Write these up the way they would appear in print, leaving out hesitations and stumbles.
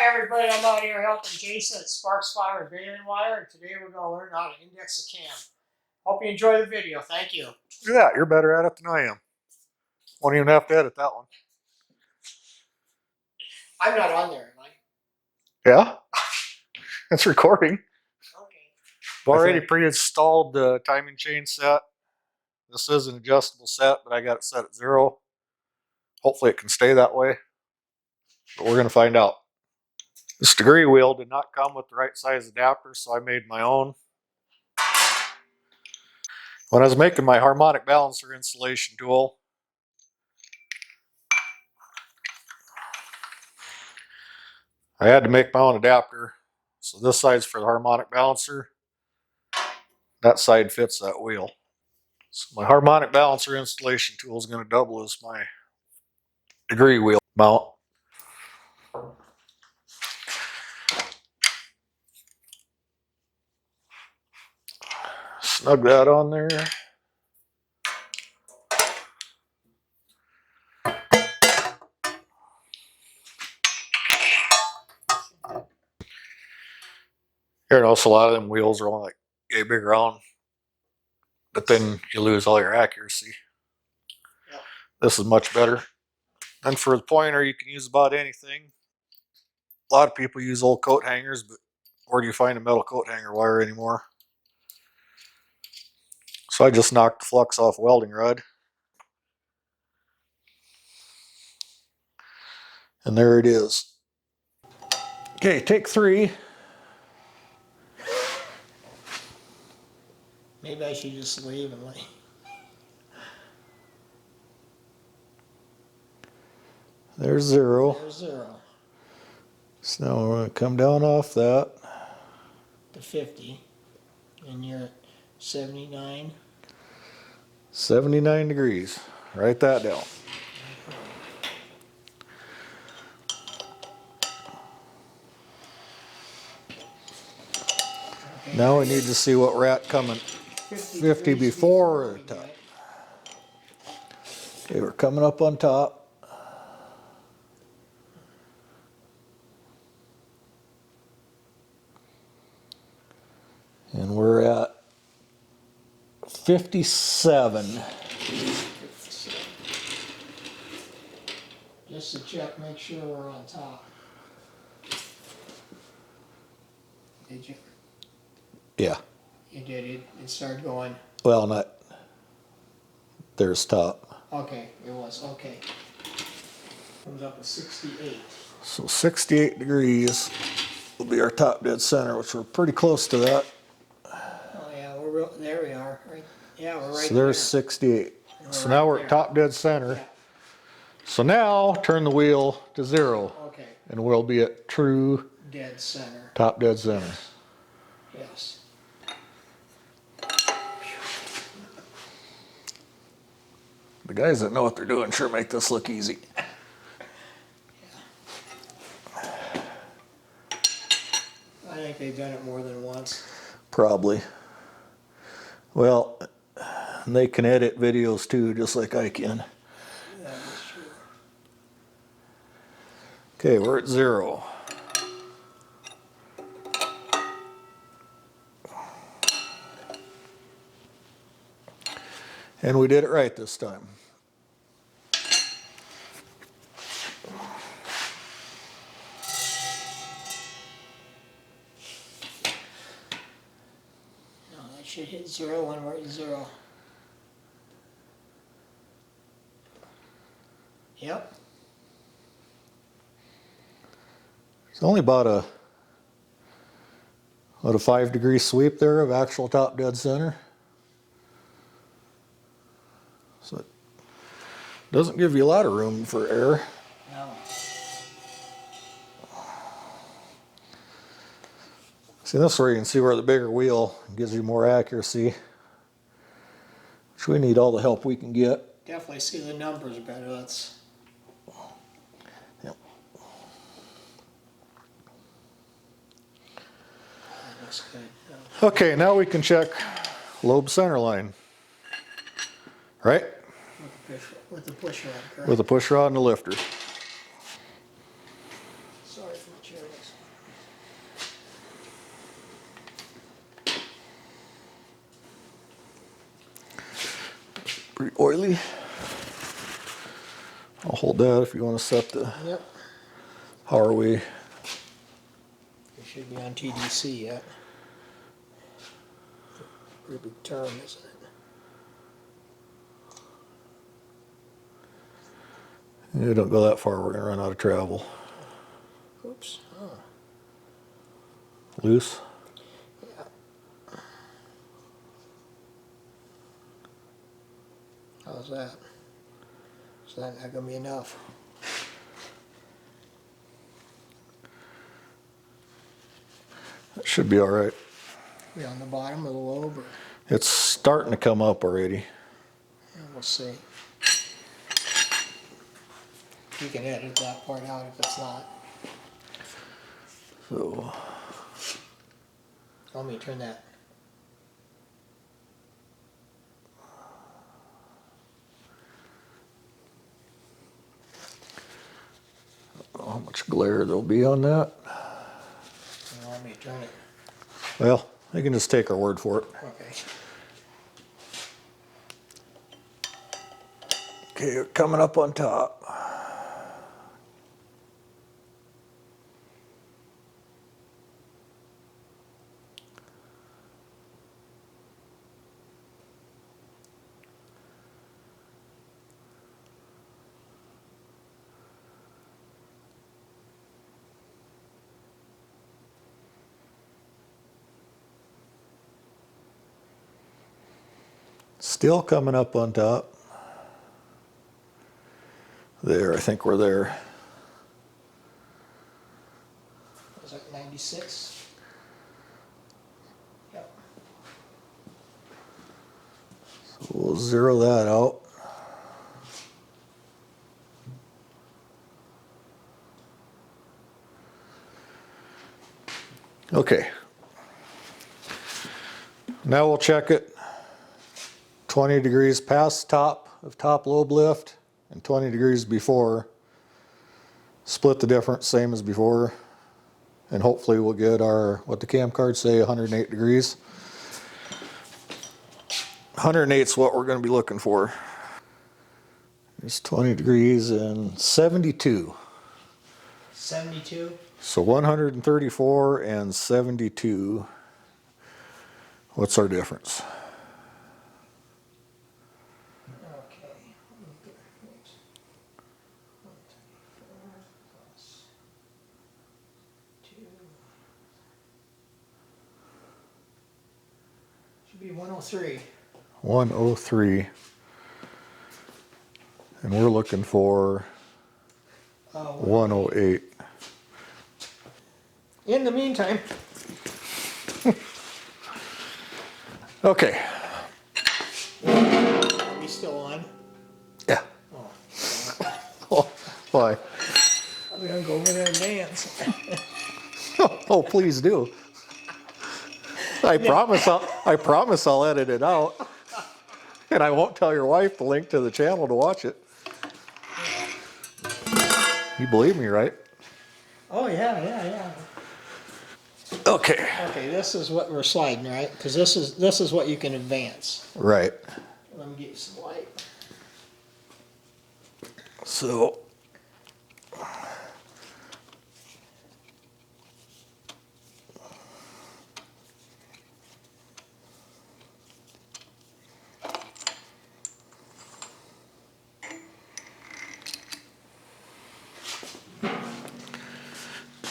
Hi everybody, I'm out here helping Jason at Sparks Fire and Baling Wire, and today we're going to learn how to index a cam. Hope you enjoy the video. Thank you. Yeah, you're better at it than I am. Won't even have to edit that one. I'm not on there, am I? Yeah? It's recording. Okay. I've already pre-installed the timing chain set. This is an adjustable set, but I got it set at 0. Hopefully it can stay that way. But we're going to find out. This degree wheel did not come with the right size adapter, so I made my own. When I was making my harmonic balancer installation tool, I had to make my own adapter. So this side's for the harmonic balancer. That side fits that wheel. So my harmonic balancer installation tool is going to double as my degree wheel mount. Snug that on there. Here, notice a lot of them wheels are only like a big round, but then you lose all your accuracy. Yep. This is much better. And for the pointer, you can use about anything. A lot of people use old coat hangers, but where do you find a metal coat hanger wire anymore? So I just knocked the flux off welding rod. And there it is. Okay, take 3. Maybe I should just leave and lay. There's 0. There's 0. So now we're going to come down off that. To 50. And you're at 79. 79 degrees. Write that down. Okay. Now we need to see what we're at coming 50 before the top. Okay, we're coming up on top. And we're at 57. Just to check, make sure we're on top. Did you? Yeah. You did it. It started going. Well, not. There's top. Okay, it was. Okay. Comes up to 68. So 68 degrees will be our top dead center, which we're pretty close to that. Oh yeah, we're real, there we are. Right. Yeah, we're right So there's there. 68. So Right now we're there. at top dead center. Yeah. So now turn the wheel to 0. Okay. And we'll be at true Dead center. top dead center. Yes. The guys that know what they're doing sure make this look easy. I think they've done it more than once. Probably. Well, they can edit videos too, just like I can. That is true. Okay, we're at 0. And we did it right this time. No, that should hit 0 when we're at 0. Yep. It's only about a 5-degree sweep there of actual top dead center. So it doesn't give you a lot of room for error. No. See, this is where you can see where the bigger wheel gives you more accuracy, which we need all the help we can get. Definitely see the numbers better. That's. Yep. That looks good. Okay, now we can check lobe center line. Right? With the push rod, correct? With a push rod and a lifter. So sorry for the chairs. Pretty oily. I'll hold that if you want to set the Yep. how are we. It should be on TDC yet. Pretty big term, isn't it? You don't go that far, we're gonna run out of travel. Oops. Oh. Loose. Yeah. How's that? Is that not gonna be enough? That should be all right. We on the bottom of the lobe, or It's starting to come up already. yeah, we'll see. You can edit that part out if it's not. So Let me turn that. how much glare there'll be on that. Let me turn it. Well, you can just take our word for it. Okay. Okay, coming up on top. Still coming up on top. There, I think we're there. Was that 96? Yep. So we'll zero that out. Okay. Now we'll check it 20 degrees past top of top lobe lift and 20 degrees before. Split the difference, same as before. And hopefully we'll get our, what the cam cards say, 108 degrees. 108 is what we're going to be looking for. It's 20 degrees and 72. 72? So 134 and 72. What's our difference? Okay. Should be 103. 103. And we're looking for 108. In the meantime, Okay. are we still on? Yeah. Oh, Oh, why? I'm gonna go over there and dance. Oh, please do. I promise I'll edit it out. And I won't tell your wife the link to the channel to watch it. You believe me, right? Oh yeah. Okay. Okay, this is what we're sliding, right? Because this is what you can advance. Right. Let me get you some light. So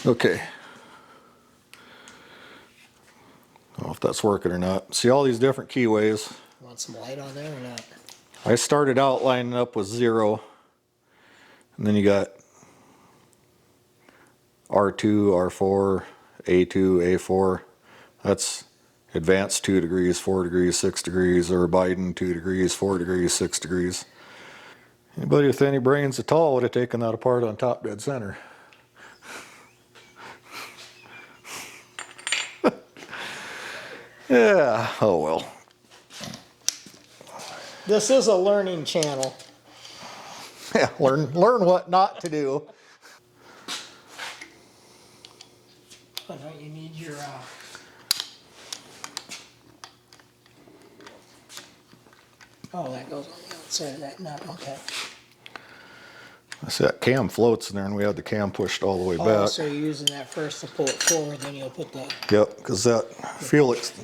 okay. I don't know if that's working or not. See all these different keyways. Want some light on there or not? I started out lining up with 0. And then you got R2, R4, A2, A4. That's advanced 2 degrees, 4 degrees, 6 degrees, or Biden 2 degrees, 4 degrees, 6 degrees. Anybody with any brains at all would have taken that apart on top dead center. Yeah, oh well. This is a learning channel. Yeah, learn what not to do. But don't you need your, oh, that goes on the outside of that nut, okay. I see that cam floats in there, and we had the cam pushed all the way Oh, back. so you're using that first to pull it forward, then you'll put the, Yep, because that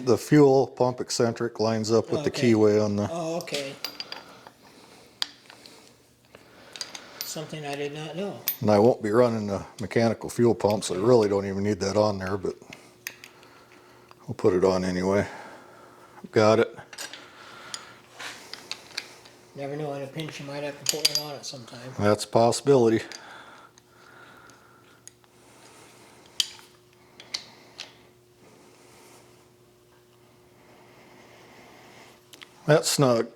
the fuel pump eccentric lines up with the okay. keyway on the. Oh, okay. Something I did not know. And I won't be running the mechanical fuel pump, so I really don't even need that on there, but we'll put it on anyway. Got it. Never know, in a pinch you might have to put one on it sometime. That's a possibility. That's snug.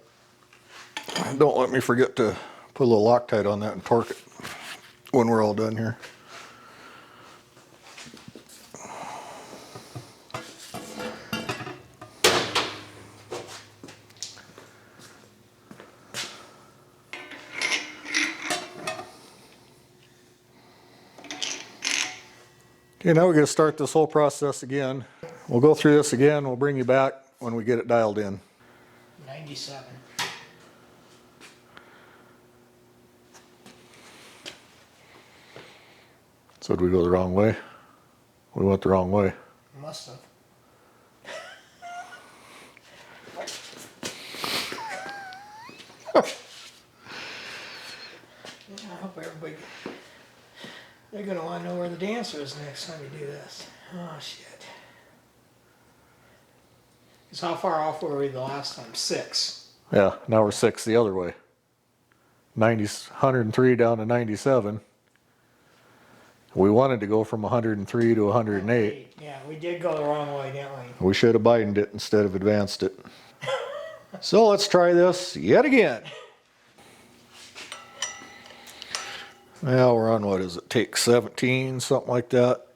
Don't let me forget to put a little Loctite on that and torque it when we're all done here. Okay, now we're going to start this whole process again. We'll go through this again. We'll bring you back when we get it dialed in. 97. So did we go the wrong way? We went the wrong way. Must have. I hope everybody, they're going to want to know where the dancer is next time you do this. Oh, shit. Because how far off were we the last time? 6. Yeah, now we're 6 the other way. 103 down to 97. We wanted to go from 103 to 108. Yeah, we did go the wrong way, didn't we? We should have Bidened it instead of advanced it. So let's try this yet again. Now we're on, what is it, take 17, something like that.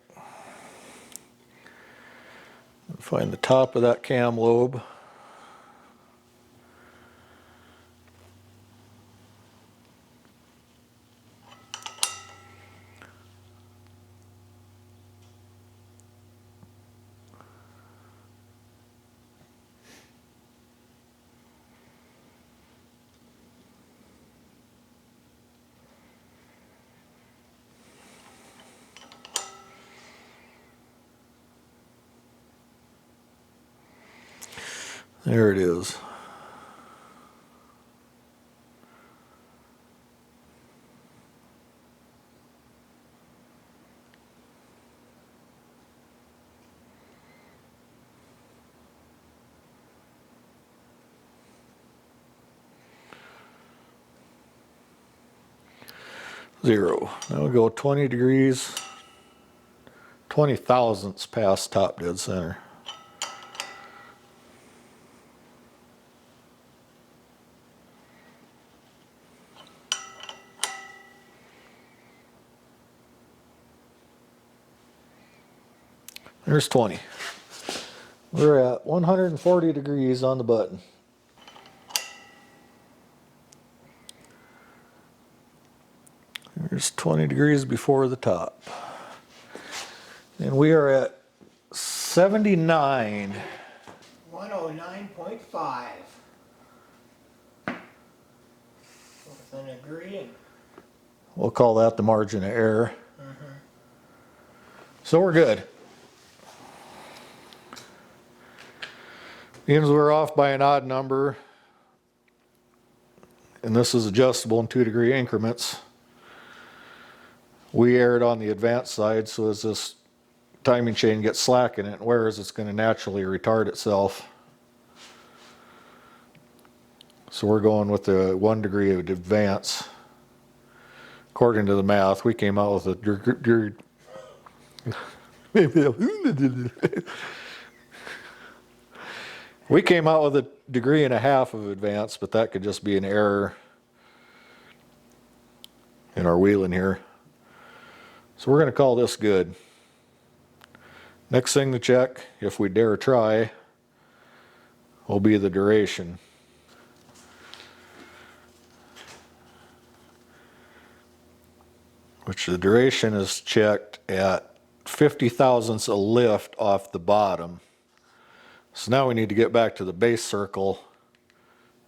Find the top of that cam lobe. There it is. Zero. Now we go 20 degrees, 20 thousandths past top dead center. There's 20. We're at 140 degrees on the button. There's 20 degrees before the top. And we are at 79. 109.5. With an agreeing. We'll call that the margin of error. So we're good. Means we're off by an odd number. And this is adjustable in 2-degree increments. We erred on the advanced side, so as this timing chain gets slack in it and wears, it's going to naturally retard itself. So we're going with the 1 degree of advance. According to the math, we came out with a we came out with a 1.5 degrees of advance, but that could just be an error in our wheeling here. So we're going to call this good. Next thing to check, if we dare try, will be the duration. Which the duration is checked at 50 thousandths of lift off the bottom. So now we need to get back to the base circle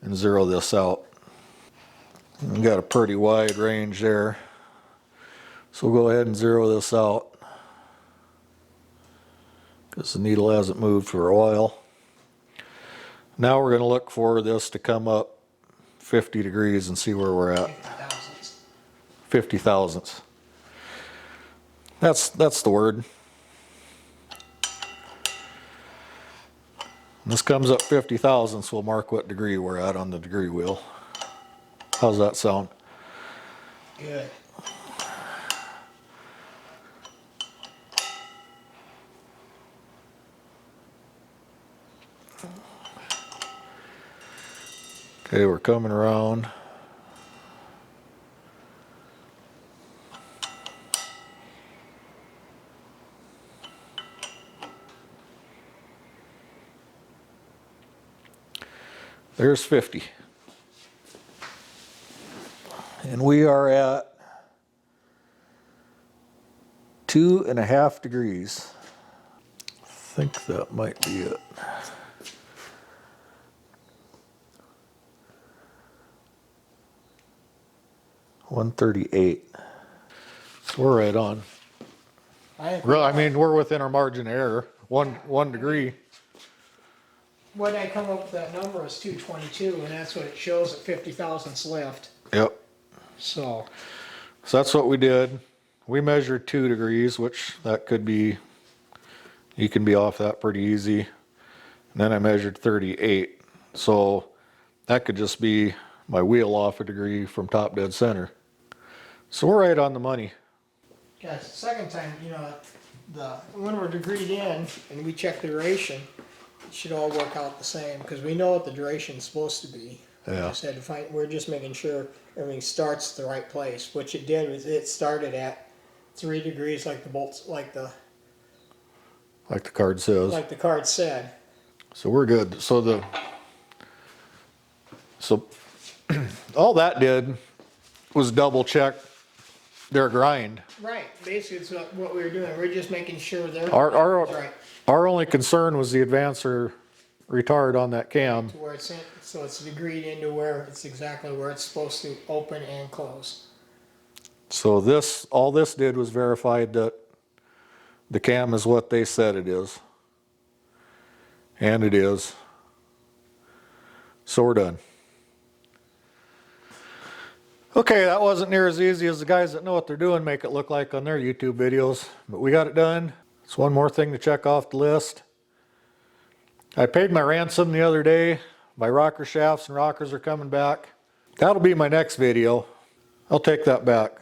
and zero this out. We got a pretty wide range there. So we'll go ahead and zero this out because the needle hasn't moved for a while. Now we're going to look for this to come up 50 degrees and see where we're at. 50 thousandths. 50 thousandths. That's the word. When this comes up 50 thousandths, we'll mark what degree we're at on the degree wheel. How's that sound? Good. Okay, we're coming around. There's 50. And we are at 2.5 degrees. I think that might be it. $138. So we're right on. I mean, we're within our margin of error. One degree. When I come up with that number is 222, and that's what it shows at 50 thousandths lift. Yep. So that's what we did. We measured 2 degrees, which that could be, you can be off that pretty easy. And then I measured 38. So that could just be my wheel off a degree from top dead center. So we're right on the money. yeah, it's the second time, when we're degreed in and we check the duration, it should all work out the same because we know what the duration is supposed to be. Yeah. Just had to find. We're just making sure everything starts the right place, which it did. Was it started at 3 degrees, like the bolts, like the card says. like the card said. So we're good. So all that did was double check their grind. Right. Basically, it's what we were doing. We're just making sure they're Our right our only concern was the advancer retard on that cam. to where it's in, so it's degreed into where it's exactly where it's supposed to open and close. So all this did was verified that the cam is what they said it is. And it is. So we're done. Okay, that wasn't near as easy as the guys that know what they're doing make it look like on their YouTube videos, but we got it done. It's one more thing to check off the list. I paid my ransom the other day. My rocker shafts and rockers are coming back. That'll be my next video. I'll take that back.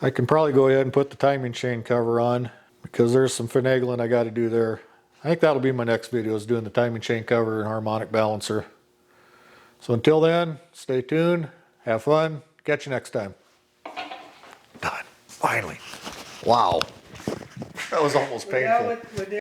I can probably go ahead and put the timing chain cover on because there's some finagling I got to do there. I think that'll be my next video, is doing the timing chain cover and harmonic balancer. So until then, stay tuned, have fun, catch you next time. Done, finally. Wow, that was almost painful. Yeah,